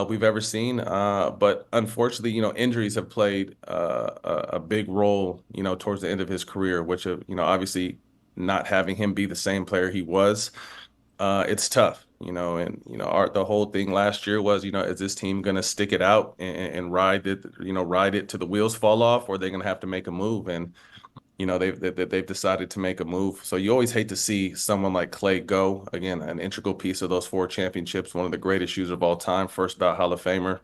we've ever seen. But unfortunately, injuries have played a big role, towards the end of his career, which, obviously not having him be the same player he was, it's tough, the whole thing last year was, is this team going to stick it out and ride it to the wheels fall off, or are they going to have to make a move? And they've decided to make a move. So you always hate to see someone like Klay go. Again, an integral piece of those four championships, one of the greatest shooters of all time, first ballot Hall of Famer.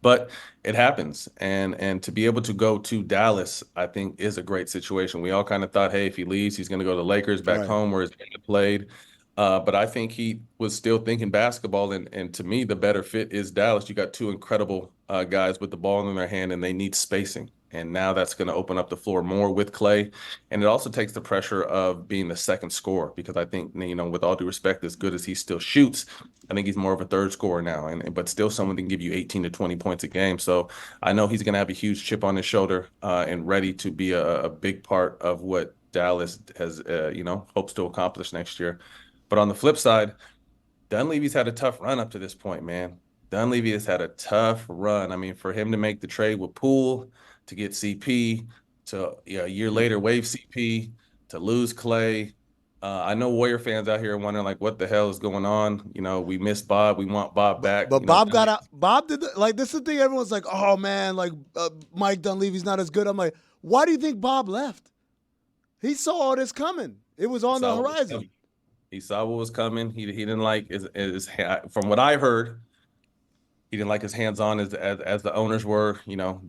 But it happens, and to be able to go to Dallas, I think, is a great situation. We all kind of thought, hey, if he leaves, he's going to go to the Lakers back home where his family played. But I think he was still thinking basketball, and to me, the better fit is Dallas. You got two incredible guys with the ball in their hand, and they need spacing. And now that's going to open up the floor more with Klay. And it also takes the pressure of being the second scorer, because I think, with all due respect, as good as he still shoots, I think he's more of a third scorer now, but still someone that can give you 18 to 20 points a game. So I know he's going to have a huge chip on his shoulder and ready to be a big part of what Dallas has, hopes to accomplish next year. But on the flip side, Dunleavy's had a tough run up to this point, man. Dunleavy has had a tough run. I mean, for him to make the trade with Poole, to get CP, to a year later waive CP, to lose Klay. I know Warrior fans out here are wondering, what the hell is going on? We miss Bob. We want Bob back. But Bob got out. Bob did this is the thing. Everyone's like, oh man, Mike Dunleavy's not as good. I'm like, why do you think Bob left? He saw all this coming. It was on the horizon. He saw what was coming. He didn't like his from what I heard. He didn't like his hands-on as the owners were,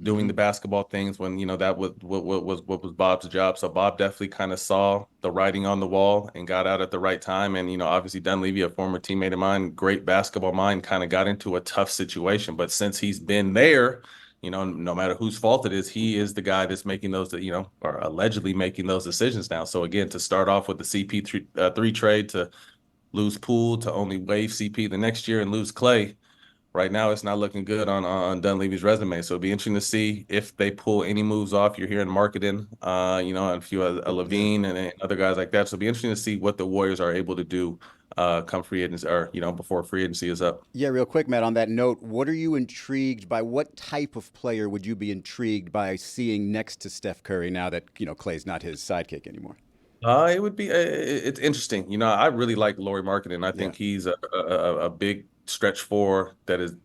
doing the basketball things when, that was what was Bob's job. So Bob definitely kind of saw the writing on the wall and got out at the right time. And, obviously Dunleavy, a former teammate of mine, great basketball mind, kind of got into a tough situation. But since he's been there, no matter whose fault it is, he is the guy that's making those, or allegedly making those decisions now. So again, to start off with the CP3 trade, to lose Poole, to only waive CP the next year and lose Klay. Right now, it's not looking good on Dunleavy's resume. So it'll be interesting to see if they pull any moves off. You're hearing marketing, and a few Levine and other guys like that. So it'll be interesting to see what the Warriors are able to do come free agency, or before free agency is up. Yeah, real quick, Matt, on that note, what are you intrigued by? What type of player would you be intrigued by seeing next to Steph Curry now that, Klay's not his sidekick anymore? It would be it's interesting. I really like Lauri Markkanen. I think he's a big stretch four that has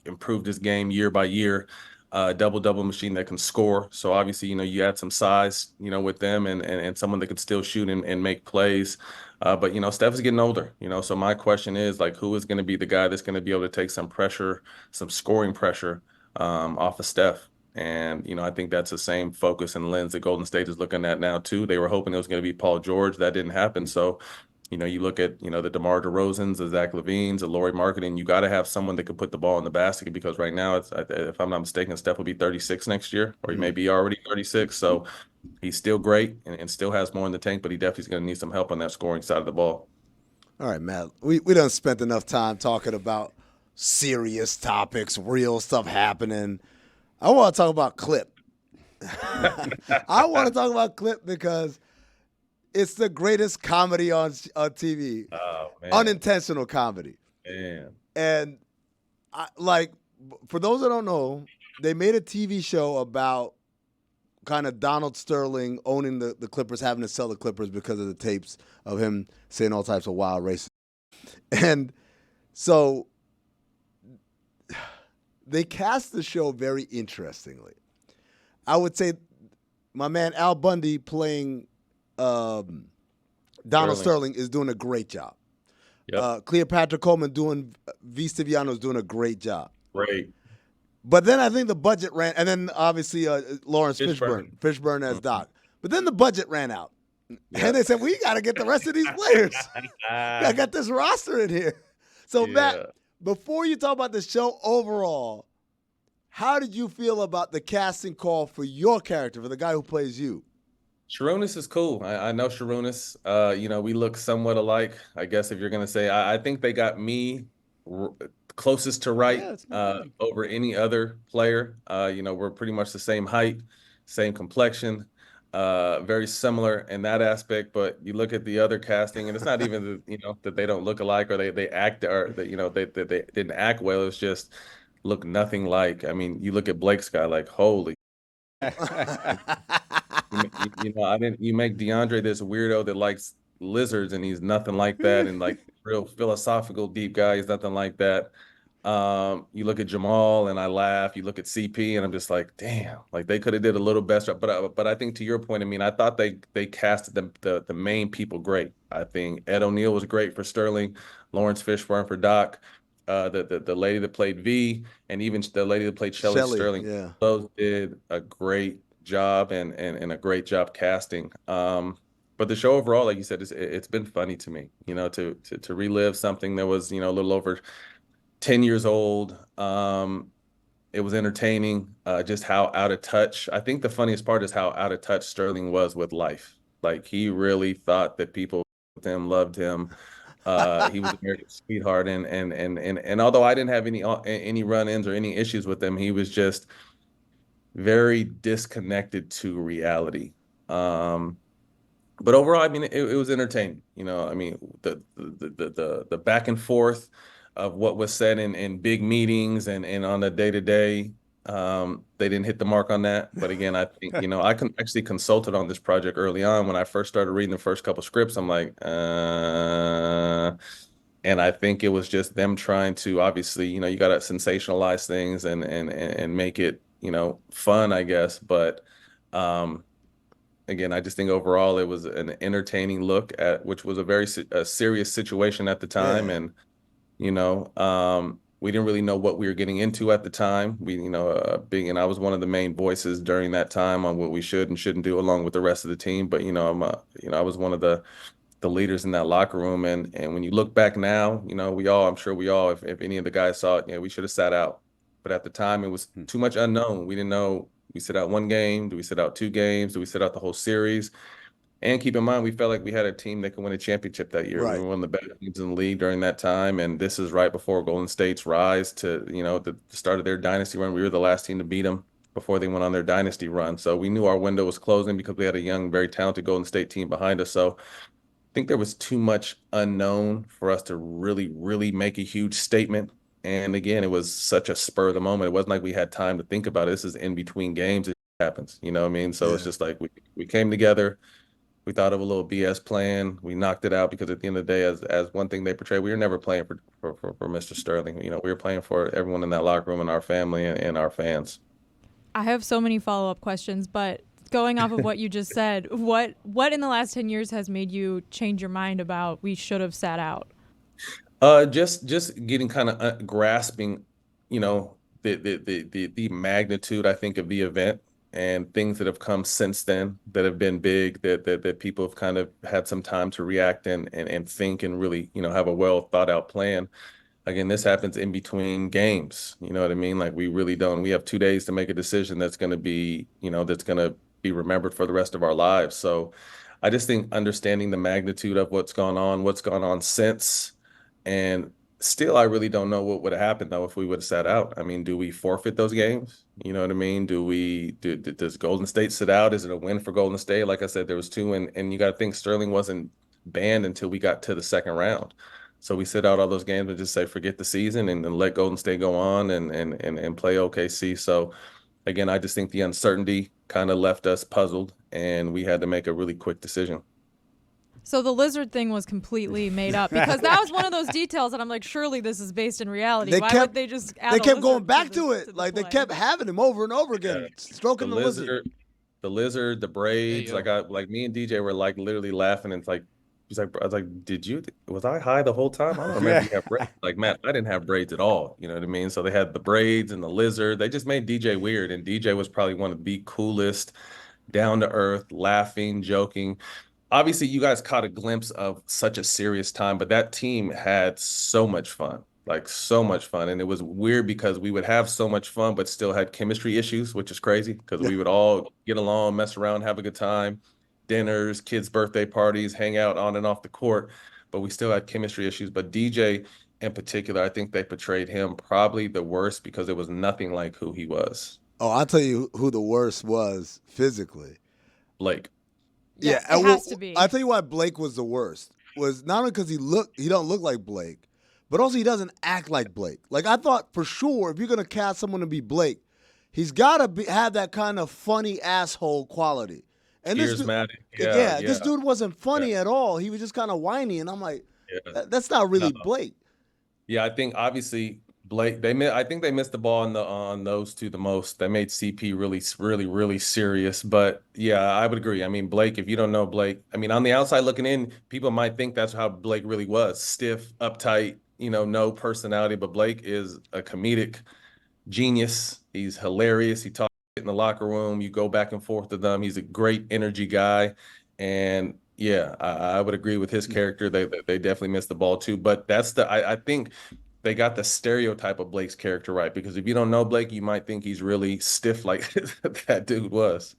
improved his game year by year. Double machine that can score. So obviously, you add some size, with them and someone that can still shoot and make plays. But Steph's getting older. So my question is, who is going to be the guy that's going to be able to take some pressure, some scoring pressure off of Steph? And, I think that's the same focus and lens that Golden State is looking at now, too. They were hoping it was going to be Paul George. That didn't happen. So, you look at, the DeMar DeRozans, the Zach LaVines, the Lauri Markkanen, you got to have someone that can put the ball in the basket because right now, if I'm not mistaken, Steph will be 36 next year, or he may be already 36. So he's still great and still has more in the tank, but he definitely is going to need some help on that scoring side of the ball. All right, Matt. We done spent enough time talking about serious topics, real stuff happening. I want to talk about Clip. I want to talk about Clip because it's the greatest comedy on TV. Oh, man. Unintentional comedy. Man. And for those that don't know, they made a TV show about kind of Donald Sterling owning the Clippers, having to sell the Clippers because of the tapes of him saying all types of wild racist. And so they cast the show very interestingly. I would say my man Al Bundy playing Donald Sterling is doing a great job. Yep. Cleopatra Coleman doing V. Stiviano is doing a great job. Great. But then I think the budget ran, and then obviously Lawrence Fishburne as Doc. But then the budget ran out. Yep. And they said, we got to get the rest of these players. I got this roster in here. So, Matt, before you talk about the show overall, how did you feel about the casting call for your character, for the guy who plays you? Sharunas is cool. I know Sharunas. We look somewhat alike, I guess, if you're going to say. I think they got me closest to right over any other player. We're pretty much the same height, same complexion. Very similar in that aspect, but you look at the other casting, and it's not even that they don't look alike or they act or that they didn't act well. It's just look nothing like. I mean, you look at Blake's guy, like holy. You make DeAndre this weirdo that likes lizards, and he's nothing like that, and like real philosophical deep guy, he's nothing like that. You look at Jamal and I laugh. You look at CP and I'm just like, damn, like they could have did a little better. But I think to your point, I mean, I thought they casted the main people great. I think Ed O'Neill was great for Sterling, Lawrence Fishburne for Doc, the lady that played V, and even the lady that played Shelley Sterling. Yeah. Those did a great job and a great job casting. But the show overall, like you said, it's been funny to me, to relive something that was, a little over 10 years old. It was entertaining, just how out of touch. I think the funniest part is how out of touch Sterling was with life. Like he really thought that people with him loved him. He was American sweetheart. And although I didn't have any run-ins or any issues with him, he was just very disconnected to reality. But overall, I mean, it was entertaining. I mean, the back and forth of what was said in big meetings and on the day-to-day, they didn't hit the mark on that. But again, I think, I actually consulted on this project early on. When I first started reading the first couple scripts, I'm like, and I think it was just them trying to, obviously, you got to sensationalize things and make it, fun, I guess. But again, I just think overall it was an entertaining look at, which was a very serious situation at the time. Yeah. And, we didn't really know what we were getting into at the time. And I was one of the main voices during that time on what we should and shouldn't do along with the rest of the team. But, I was one of the leaders in that locker room. And when you look back now, I'm sure we all, if any of the guys saw it, we should have sat out. But at the time, it was too much unknown. We didn't know, we sit out one game? Do we sit out 2 games? Do we sit out the whole series? And keep in mind, we felt like we had a team that could win a championship that year. Right. We were one of the best teams in the league during that time. And this is right before Golden State's rise to, the start of their dynasty run. We were the last team to beat them before they went on their dynasty run. So we knew our window was closing because we had a young, very talented Golden State team behind us. So I think there was too much unknown for us to really, really make a huge statement. And again, it was such a spur of the moment. It wasn't like we had time to think about it. This is in between games. It happens. You know what I mean? So It's just like we came together. We thought of a little BS plan. We knocked it out because at the end of the day, as one thing they portray, we were never playing for Mr. Sterling. We were playing for everyone in that locker room and our family and our fans. I have so many follow-up questions, but going off of what you just said, what in the last 10 years has made you change your mind about we should have sat out? Just getting kind of grasping, the magnitude, I think, of the event and things that have come since then that have been big, that people have kind of had some time to react and think and really, have a well thought out plan. Again, this happens in between games. You know what I mean? Like we really don't. We have 2 days to make a decision that's going to be, that's going to be remembered for the rest of our lives. So I just think understanding the magnitude of what's gone on since, and still, I really don't know what would have happened though if we would have sat out. I mean, do we forfeit those games? You know what I mean? Does Golden State sit out? Is it a win for Golden State? Like I said, there was two, and you got to think Sterling wasn't banned until we got to the second round. So we sit out all those games and just say forget the season and let Golden State go on and play OKC. So again, I just think the uncertainty kind of left us puzzled, and we had to make a really quick decision. So the lizard thing was completely made up because that was one of those details that I'm like, surely this is based in reality. Why would they just add They a kept going lizard back the- to it. the Like they play? kept having him over and over again, stroking the lizard. The braids. Hey, yo. Like me and DJ were like literally laughing. And it's like, I was like, was I high the whole time? I don't remember you have braids. Like, Matt, I didn't have braids at all. You know what I mean? So they had the braids and the lizard. They just made DJ weird. And DJ was probably one of the coolest, down to earth, laughing, joking. Obviously, you guys caught a glimpse of such a serious time, but that team had so much fun, like so much fun. And it was weird because we would have so much fun, but still had chemistry issues, which is crazy because we would all get along, mess around, have a good time, dinners, kids' birthday parties, hang out on and off the court, but we still had chemistry issues. But DJ in particular, I think they portrayed him probably the worst because it was nothing like who he was. Oh, I'll tell you who the worst was physically. Blake. Yes, yeah, it has to be. I'll tell you why Blake was the worst. Was not only because he don't look like Blake, but also he doesn't act like Blake. Like I thought for sure, if you're gonna cast someone to be Blake, he's gotta have that kind of funny asshole quality. And Charismatic. This dude wasn't funny at all. He was just kind of whiny, and I'm like, that's not really Blake. Yeah, I think obviously Blake. I think they missed the ball on those two the most. They made CP really serious. But yeah, I would agree. I mean, Blake. If you don't know Blake, I mean, on the outside looking in, people might think that's how Blake really was: stiff, uptight, no personality. But Blake is a comedic genius. He's hilarious. He talks in the locker room. You go back and forth with them. He's a great energy guy, and yeah, I would agree with his character. They definitely missed the ball too. But that's I think they got the stereotype of Blake's character right, because if you don't know Blake, you might think he's really stiff like that dude was.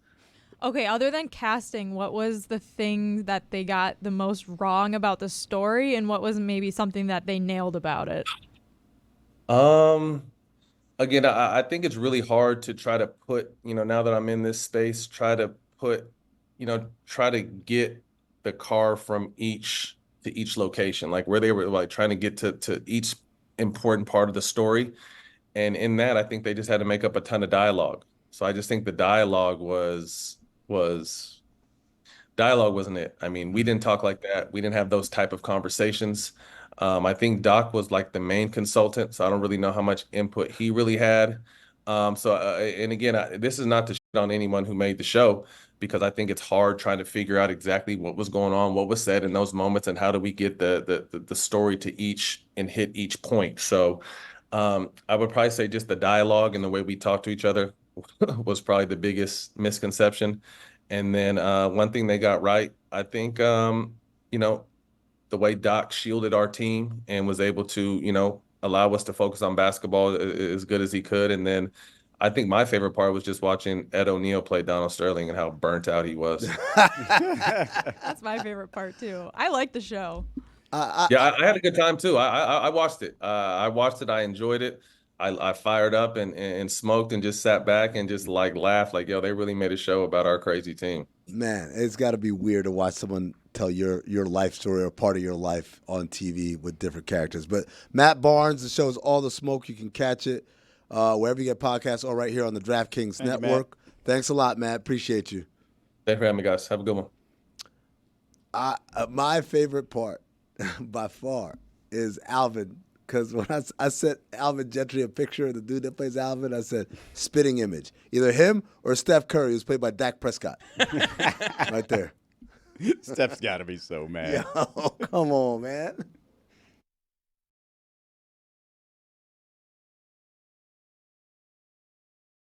Okay, other than casting, what was the thing that they got the most wrong about the story, and what was maybe something that they nailed about it? Again, I think it's really hard to try to put, now that I'm in this space, try to get the car from each location, like where they were like trying to get to each important part of the story. And in that, I think they just had to make up a ton of dialogue. So I just think the dialogue wasn't it. I mean, we didn't talk like that. We didn't have those type of conversations. I think Doc was like the main consultant, so I don't really know how much input he really had. And again, this is not to shit on anyone who made the show, because I think it's hard trying to figure out exactly what was going on, what was said in those moments, and how do we get the story to hit each point. So I would probably say just the dialogue and the way we talk to each other was probably the biggest misconception. And then one thing they got right, I think, the way Doc shielded our team and was able to, allow us to focus on basketball as good as he could. And then I think my favorite part was just watching Ed O'Neal play Donald Sterling and how burnt out he was. That's my favorite part too. I like the show. I had a good time too. I watched it. I enjoyed it. I fired up and smoked and just sat back and just like laughed like, yo, they really made a show about our crazy team. Man, it's got to be weird to watch someone tell your life story or part of your life on TV with different characters. But Matt Barnes, the show is All the Smoke. You can catch it wherever you get podcasts, or right here on the DraftKings Network. Thanks a lot, Matt. Appreciate you. Thanks for having me, guys. Have a good one. My favorite part by far is Alvin, because when I sent Alvin Gentry a picture of the dude that plays Alvin, I said, spitting image. Either him or Steph Curry, who's played by Dak Prescott. Right there. Steph's got to be so mad. Yo, come on, man.